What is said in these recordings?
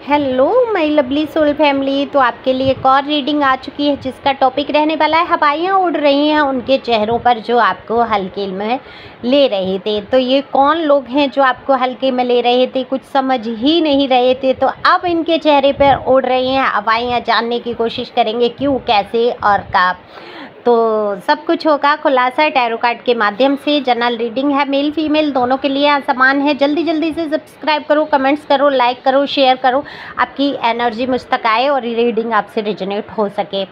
Hello my lovely soul family. तो आपके लिए एक और रीडिंग आ चुकी है जिसका टॉपिक रहने वाला है हवाइयाँ उड़ रही हैं उनके चेहरों पर जो आपको हल्के में ले रहे थे। तो ये कौन लोग हैं जो आपको हल्के में ले रहे थे, कुछ समझ ही नहीं रहे थे, तो अब इनके चेहरे पर उड़ रही हैं हवाइयाँ। जानने की कोशिश करेंगे क्यों, कैसे और कब। तो सब कुछ होगा खुलासा टैरो कार्ड के माध्यम से। जनरल रीडिंग है, मेल फीमेल दोनों के लिए समान है। जल्दी जल्दी से सब्सक्राइब करो, कमेंट्स करो, लाइक करो, शेयर करो, आपकी एनर्जी मुझ तक आए और रीडिंग आपसे रिजोनेट हो सके।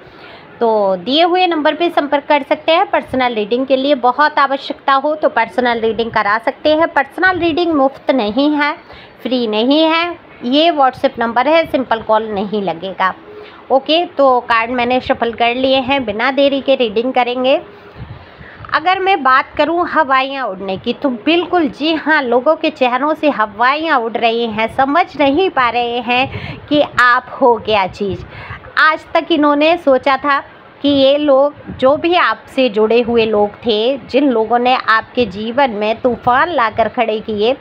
तो दिए हुए नंबर पे संपर्क कर सकते हैं। पर्सनल रीडिंग के लिए बहुत आवश्यकता हो तो पर्सनल रीडिंग करा सकते हैं। पर्सनल रीडिंग मुफ्त नहीं है, फ्री नहीं है। ये व्हाट्सएप नंबर है, सिंपल कॉल नहीं लगेगा। ओके, तो कार्ड मैंने शफल कर लिए हैं, बिना देरी के रीडिंग करेंगे। अगर मैं बात करूं हवाइयाँ उड़ने की तो बिल्कुल जी हाँ, लोगों के चेहरों से हवाइयाँ उड़ रही हैं, समझ नहीं पा रहे हैं कि आप हो क्या चीज़। आज तक इन्होंने सोचा था कि ये लोग जो भी आपसे जुड़े हुए लोग थे, जिन लोगों ने आपके जीवन में तूफान लाकर खड़े किए,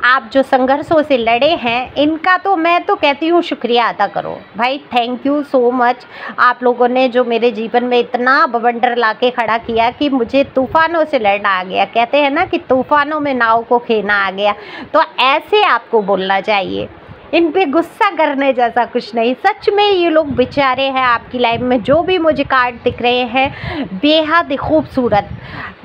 आप जो संघर्षों से लड़े हैं, इनका तो मैं तो कहती हूँ शुक्रिया अदा करो भाई। Thank you so much. आप लोगों ने जो मेरे जीवन में इतना बवंडर ला के खड़ा किया कि मुझे तूफानों से लड़ना आ गया। कहते हैं ना कि तूफानों में नाव को खेना आ गया, तो ऐसे आपको बोलना चाहिए। इन पे गुस्सा करने जैसा कुछ नहीं। सच में ये लोग बेचारे हैं आपकी लाइफ में। जो भी मुझे कार्ड दिख रहे हैं बेहद खूबसूरत।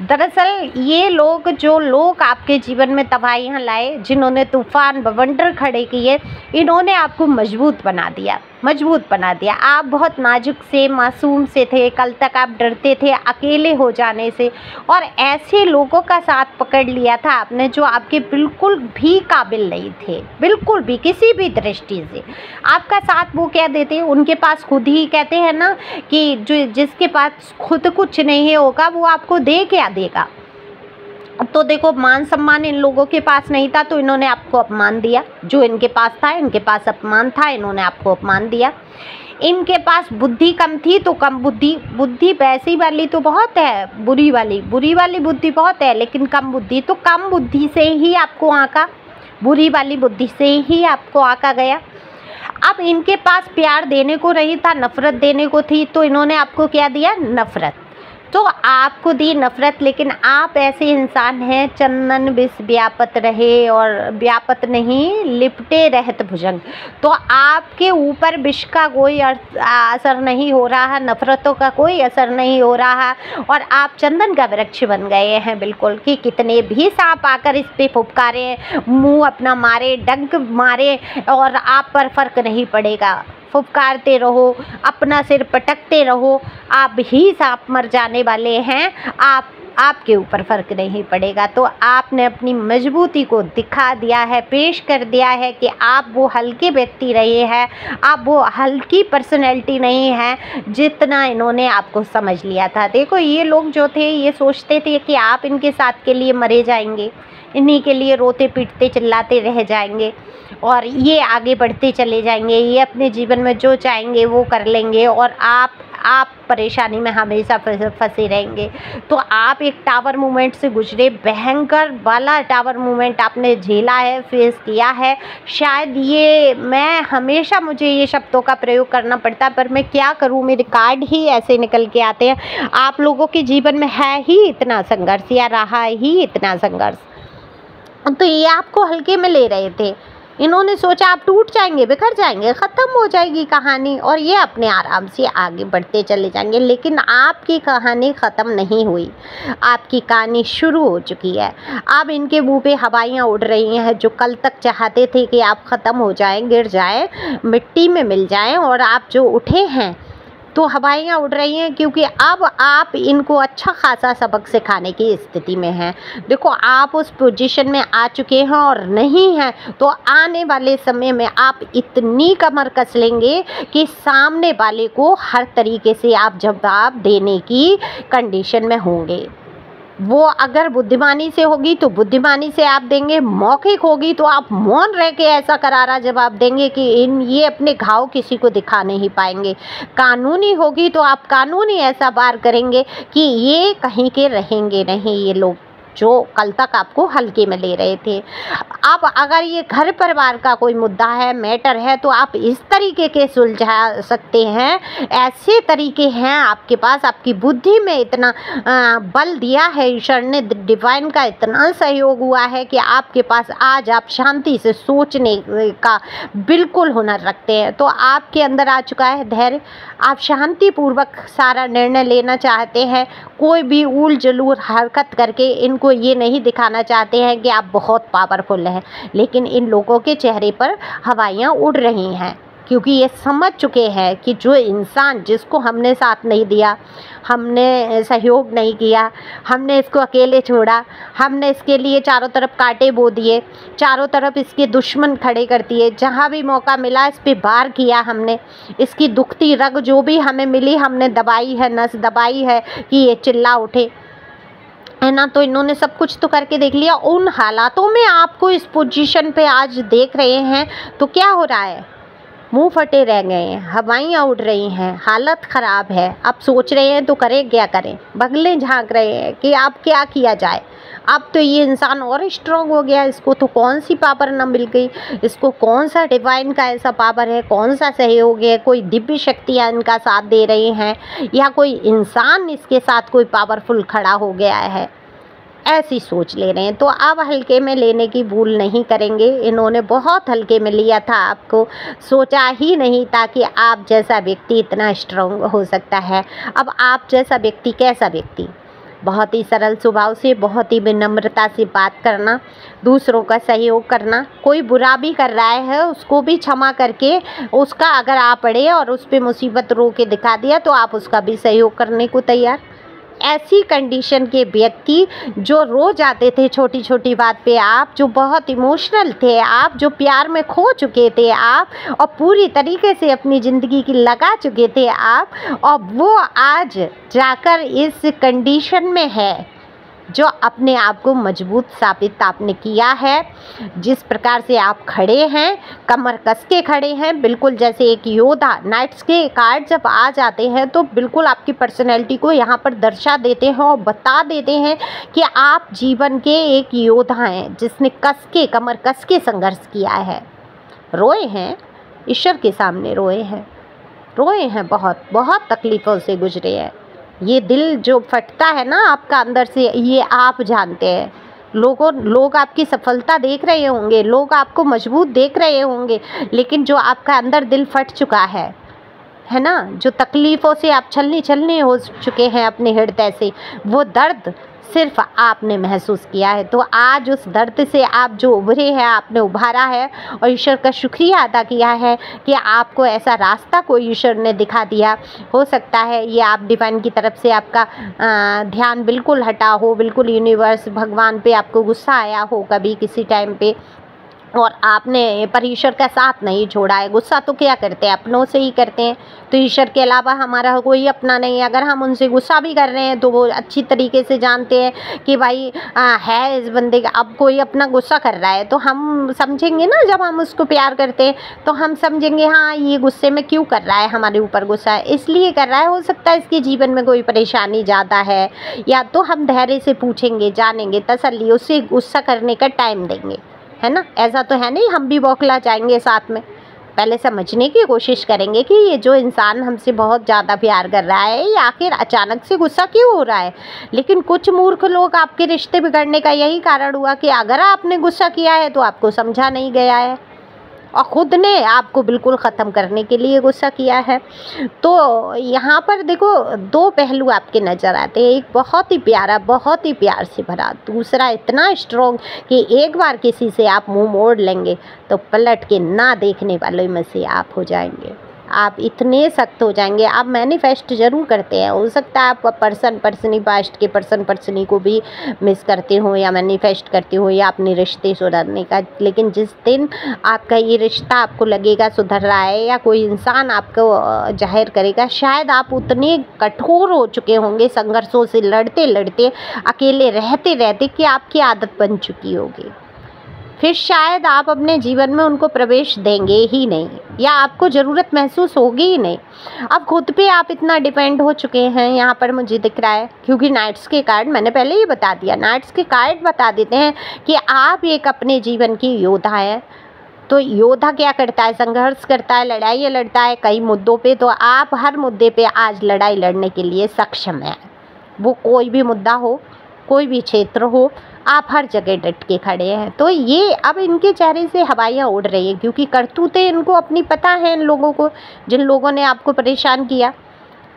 दरअसल ये लोग, जो लोग आपके जीवन में तबाहियाँ लाए, जिन्होंने तूफान बवंडर खड़े किए, इन्होंने आपको मजबूत बना दिया, मजबूत बना दिया। आप बहुत नाजुक से, मासूम से थे। कल तक आप डरते थे अकेले हो जाने से, और ऐसे लोगों का साथ पकड़ लिया था आपने जो आपके बिल्कुल भी काबिल नहीं थे, बिल्कुल भी, किसी भी दृष्टि से। आपका साथ वो क्या देते, उनके पास खुद ही, कहते हैं ना कि जो जिसके पास खुद कुछ नहीं होगा वो आपको दे क्या देगा। तो देखो, मान सम्मान इन लोगों के पास नहीं था तो इन्होंने आपको अपमान दिया। जो इनके पास था, इनके पास अपमान था, इन्होंने आपको अपमान दिया। इनके पास बुद्धि कम थी तो कम बुद्धि वैसी वाली तो बहुत है, बुरी वाली बुद्धि बहुत है, लेकिन कम बुद्धि, तो कम बुद्धि से ही आपको आंका, बुरी वाली बुद्धि से ही आपको आंका गया। अब इनके पास प्यार देने को नहीं था, नफरत देने को थी, तो इन्होंने आपको क्या दिया, नफरत। तो आपको दी नफरत। लेकिन आप ऐसे इंसान हैं, चंदन विष व्यापत रहे और व्यापत नहीं, लिपटे रहत भुजंग। तो आपके ऊपर विष का कोई असर नहीं हो रहा, नफरतों का कोई असर नहीं हो रहा, और आप चंदन का वृक्ष बन गए हैं बिल्कुल। कि कितने भी सांप आकर इस पे फुफकारे, मुंह अपना मारे, डंक मारे, और आप पर फर्क नहीं पड़ेगा। फुफकारते रहो, अपना सिर पटकते रहो, आप ही सांप मर जाने वाले हैं। आपके ऊपर फर्क नहीं पड़ेगा। तो आपने अपनी मजबूती को दिखा दिया है, पेश कर दिया है कि आप वो हल्के व्यक्ति रहे हैं, आप वो हल्की पर्सनैलिटी नहीं है जितना इन्होंने आपको समझ लिया था। देखो, ये लोग जो थे ये सोचते थे कि आप इनके साथ के लिए मरे जाएंगे, इन्हीं के लिए रोते पीटते चिल्लाते रह जाएंगे, और ये आगे बढ़ते चले जाएंगे, ये अपने जीवन में जो चाहेंगे वो कर लेंगे, और आप परेशानी में हमेशा फंसे रहेंगे। तो आप एक टावर मूवमेंट से गुजरे, भयंकर वाला टावर मूवमेंट आपने झेला है, फेस किया है। शायद ये, मैं हमेशा मुझे ये शब्दों का प्रयोग करना पड़ता है, पर मैं क्या करूँ, मेरे कार्ड ही ऐसे निकल के आते हैं। आप लोगों के जीवन में है ही इतना संघर्ष, या रहा ही इतना संघर्ष, तो ये आपको हल्के में ले रहे थे। इन्होंने सोचा आप टूट जाएंगे, बिखर जाएंगे, ख़त्म हो जाएगी कहानी, और ये अपने आराम से आगे बढ़ते चले जाएंगे। लेकिन आपकी कहानी ख़त्म नहीं हुई, आपकी कहानी शुरू हो चुकी है। अब इनके मुंह पे हवाइयाँ उड़ रही हैं, जो कल तक चाहते थे कि आप ख़त्म हो जाएं, गिर जाएं, मिट्टी में मिल जाएं, और आप जो उठे हैं तो हवाइयाँ उड़ रही हैं, क्योंकि अब आप इनको अच्छा खासा सबक सिखाने की स्थिति में हैं। देखो, आप उस पोजीशन में आ चुके हैं, और नहीं हैं तो आने वाले समय में आप इतनी कमर कस लेंगे कि सामने वाले को हर तरीके से आप जवाब देने की कंडीशन में होंगे। वो अगर बुद्धिमानी से होगी तो बुद्धिमानी से आप देंगे, मौखिक होगी तो आप मौन रह के ऐसा करारा जवाब देंगे कि ये अपने घाव किसी को दिखा नहीं पाएंगे। कानूनी होगी तो आप कानूनी ऐसा वार करेंगे कि ये कहीं के रहेंगे नहीं ये लोग। जो कल तक आपको हल्के में ले रहे थे। अब अगर ये घर परिवार का कोई मुद्दा है, मैटर है, तो आप इस तरीके के सुलझा सकते हैं। ऐसे तरीके हैं आपके पास, आपकी बुद्धि में इतना बल दिया है ईश्वर ने, डिवाइन का इतना सहयोग हुआ है कि आपके पास आज आप शांति से सोचने का बिल्कुल हुनर रखते हैं। तो आपके अंदर आ चुका है धैर्य, आप शांतिपूर्वक सारा निर्णय लेना चाहते हैं। कोई भी ऊल जलूल हरकत करके इनको ये नहीं दिखाना चाहते हैं कि आप बहुत पावरफुल हैं, लेकिन इन लोगों के चेहरे पर हवाइयाँ उड़ रही हैं, क्योंकि ये समझ चुके हैं कि जो इंसान जिसको हमने साथ नहीं दिया, हमने सहयोग नहीं किया, हमने इसको अकेले छोड़ा, हमने इसके लिए चारों तरफ कांटे बो दिए, चारों तरफ इसके दुश्मन खड़े कर दिए, जहाँ भी मौका मिला इस पे वार किया हमने, इसकी दुखती रग जो भी हमें मिली हमने दबाई है, नस दबाई है कि ये चिल्ला उठे, है ना। तो इन्होंने सब कुछ तो करके देख लिया। उन हालातों में आपको इस पोजीशन पे आज देख रहे हैं तो क्या हो रहा है, मुंह फटे रह गए हैं, हवाइयाँ उड़ रही हैं, हालत ख़राब है। अब सोच रहे हैं तो करें क्या करें, बगले झांक रहे हैं कि अब क्या किया जाए। अब तो ये इंसान और स्ट्रॉन्ग हो गया, इसको तो कौन सी पावर न मिल गई, इसको कौन सा डिवाइन का ऐसा पावर है, कौन सा सहयोग है, कोई दिव्य शक्तियाँ इनका साथ दे रही हैं, या कोई इंसान इसके साथ कोई पावरफुल खड़ा हो गया है, ऐसी सोच ले रहे हैं। तो अब हल्के में लेने की भूल नहीं करेंगे। इन्होंने बहुत हल्के में लिया था आपको, सोचा ही नहीं था कि आप जैसा व्यक्ति इतना स्ट्रांग हो सकता है। अब आप जैसा व्यक्ति कैसा व्यक्ति, बहुत ही सरल स्वभाव से, बहुत ही विनम्रता से बात करना, दूसरों का सहयोग करना, कोई बुरा भी कर रहा है उसको भी क्षमा करके, उसका अगर आप पड़े और उस पर मुसीबत रो के दिखा दिया तो आप उसका भी सहयोग करने को तैयार। ऐसी कंडीशन के व्यक्ति जो रो जाते थे छोटी छोटी बात पे, आप जो बहुत इमोशनल थे, आप जो प्यार में खो चुके थे आप, और पूरी तरीके से अपनी ज़िंदगी की लगा चुके थे आप, और वो आज जाकर इस कंडीशन में है जो अपने आप को मजबूत साबित आपने किया है। जिस प्रकार से आप खड़े हैं, कमर कस के खड़े हैं, बिल्कुल जैसे एक योद्धा। नाइट्स के कार्ड जब आ जाते हैं तो बिल्कुल आपकी पर्सनैलिटी को यहाँ पर दर्शा देते हैं और बता देते हैं कि आप जीवन के एक योद्धा हैं जिसने कस के, कमर कस के संघर्ष किया है। रोए हैं, ईश्वर के सामने रोए हैं, बहुत बहुत तकलीफ़ों से गुजरे हैं। ये दिल जो फटता है ना आपका अंदर से, ये आप जानते हैं। लोग आपकी सफलता देख रहे होंगे, लोग आपको मजबूत देख रहे होंगे, लेकिन जो आपका अंदर दिल फट चुका है ना, जो तकलीफ़ों से आप छलनी हो चुके हैं अपने हृदय से, वो दर्द सिर्फ आपने महसूस किया है। तो आज उस दर्द से आप जो उभरे हैं, आपने उभारा है और ईश्वर का शुक्रिया अदा किया है कि आपको ऐसा रास्ता कोई ईश्वर ने दिखा दिया। हो सकता है ये आप डिवाइन की तरफ से आपका ध्यान बिल्कुल हटा हो, बिल्कुल यूनिवर्स भगवान पे आपको गुस्सा आया हो कभी किसी टाइम पे, और आपने पर ईश्वर का साथ नहीं छोड़ा है। गुस्सा तो क्या करते हैं, अपनों से ही करते हैं। तो ईश्वर के अलावा हमारा कोई अपना नहीं है। अगर हम उनसे गुस्सा भी कर रहे हैं तो वो अच्छी तरीके से जानते हैं कि भाई है इस बंदे का, अब कोई अपना गुस्सा कर रहा है तो हम समझेंगे ना, जब हम उसको प्यार करते हैं तो हम समझेंगे हाँ ये गुस्से में क्यों कर रहा है, हमारे ऊपर गुस्सा है इसलिए कर रहा है, हो सकता है इसके जीवन में कोई परेशानी ज़्यादा है, या तो हम धैर्य से पूछेंगे, जानेंगे, तसल्ली, उससे गुस्सा करने का टाइम देंगे, है ना। ऐसा तो है नहीं हम भी बौखला जाएंगे साथ में। पहले समझने की कोशिश करेंगे कि ये जो इंसान हमसे बहुत ज़्यादा प्यार कर रहा है, ये आखिर अचानक से गुस्सा क्यों हो रहा है। लेकिन कुछ मूर्ख लोग, आपके रिश्ते बिगड़ने का यही कारण हुआ कि अगर आपने गुस्सा किया है तो आपको समझा नहीं गया है और ख़ुद ने आपको बिल्कुल ख़त्म करने के लिए गुस्सा किया है। तो यहाँ पर देखो दो पहलू आपके नज़र आते हैं, एक बहुत ही प्यारा, बहुत ही प्यार से भरा, दूसरा इतना स्ट्रॉन्ग कि एक बार किसी से आप मुंह मोड़ लेंगे तो पलट के ना देखने वालों में से आप हो जाएंगे। आप इतने सख्त हो जाएंगे। आप मैनिफेस्ट ज़रूर करते हैं, हो सकता है आप पर्सनी पास्ट के पर्सनी को भी मिस करते हो या मैनिफेस्ट करते हो या अपने रिश्ते सुधरने का, लेकिन जिस दिन आपका ये रिश्ता आपको लगेगा सुधर रहा है या कोई इंसान आपको जाहिर करेगा, शायद आप उतने कठोर हो चुके होंगे संघर्षों से लड़ते लड़ते, अकेले रहते रहते कि आपकी आदत बन चुकी होगी। फिर शायद आप अपने जीवन में उनको प्रवेश देंगे ही नहीं, या आपको ज़रूरत महसूस होगी ही नहीं। अब खुद पे आप इतना डिपेंड हो चुके हैं यहाँ पर मुझे दिख रहा है, क्योंकि नाइट्स के कार्ड मैंने पहले ही बता दिया, नाइट्स के कार्ड बता देते हैं कि आप एक अपने जीवन की योद्धा हैं। तो योद्धा क्या करता है? संघर्ष करता है, लड़ाई लड़ता है कई मुद्दों पे। तो आप हर मुद्दे पे आज लड़ाई लड़ने के लिए सक्षम हैं। वो कोई भी मुद्दा हो, कोई भी क्षेत्र हो, आप हर जगह डट के खड़े हैं। तो ये अब इनके चेहरे से हवाइयाँ उड़ रही हैं, क्योंकि करतूतें इनको अपनी पता है। इन लोगों को, जिन लोगों ने आपको परेशान किया,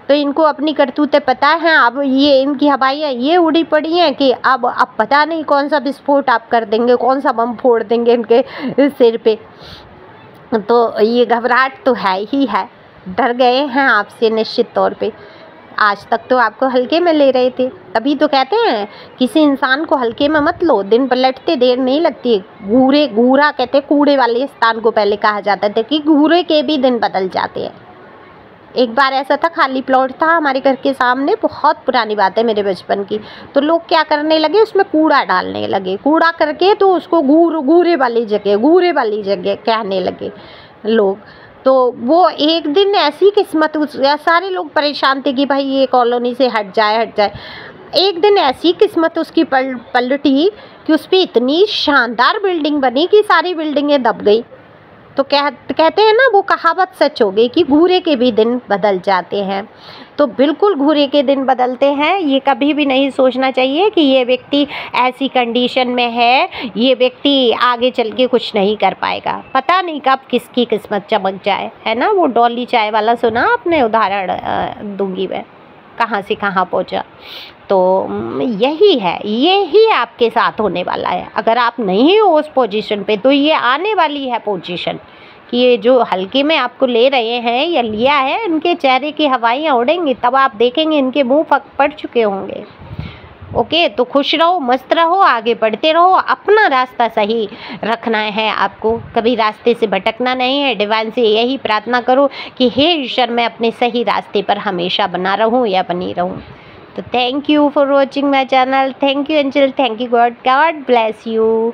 तो इनको अपनी करतूतें पता हैं। अब ये इनकी हवाइयाँ ये उड़ी पड़ी हैं कि अब पता नहीं कौन सा विस्फोट आप कर देंगे, कौन सा बम फोड़ देंगे इनके सिर पे। तो ये घबराहट तो है ही है, डर गए हैं आपसे निश्चित तौर पे। आज तक तो आपको हल्के में ले रहे थे, तभी तो कहते हैं किसी इंसान को हल्के में मत लो, दिन पलटते देर नहीं लगती। घूरा कहते कूड़े वाले स्थान को पहले कहा जाता था कि घूरे के भी दिन बदल जाते हैं। एक बार ऐसा था, खाली प्लॉट था हमारे घर के सामने, बहुत पुरानी बात है मेरे बचपन की। तो लोग क्या करने लगे, उसमें कूड़ा डालने लगे, कूड़ा करके तो उसको घूरे वाली जगह कहने लगे लोग। तो वो एक दिन ऐसी किस्मत, सारे लोग परेशान थे कि भाई ये कॉलोनी से हट जाए। एक दिन ऐसी किस्मत उसकी पलटी कि उस पर इतनी शानदार बिल्डिंग बनी कि सारी बिल्डिंगें दब गई। तो कहते हैं ना, वो कहावत सच हो गई कि घूरे के भी दिन बदल जाते हैं। तो बिल्कुल घूरे के दिन बदलते हैं। ये कभी भी नहीं सोचना चाहिए कि ये व्यक्ति ऐसी कंडीशन में है, ये व्यक्ति आगे चल के कुछ नहीं कर पाएगा। पता नहीं कब किसकी किस्मत चमक जाए, है ना। वो डॉली चाय वाला सुना आपने उदाहरण दूंगी मैं, कहाँ से कहाँ पहुँचा। तो यही है, यही आपके साथ होने वाला है। अगर आप नहीं हो उस पोजीशन पे, तो ये आने वाली है पोजीशन कि ये जो हल्के में आपको ले रहे हैं या लिया है, इनके चेहरे की हवाइयाँ उड़ेंगी, तब आप देखेंगे इनके मुंह पड़ चुके होंगे। ओके, तो खुश रहो, मस्त रहो, आगे बढ़ते रहो, अपना रास्ता सही रखना है आपको, कभी रास्ते से भटकना नहीं है। डिवाइन से यही प्रार्थना करो कि हे ईश्वर, मैं अपने सही रास्ते पर हमेशा बना रहूं या बनी रहूं। तो thank you for watching my channel. Thank you angel, thank you God bless you.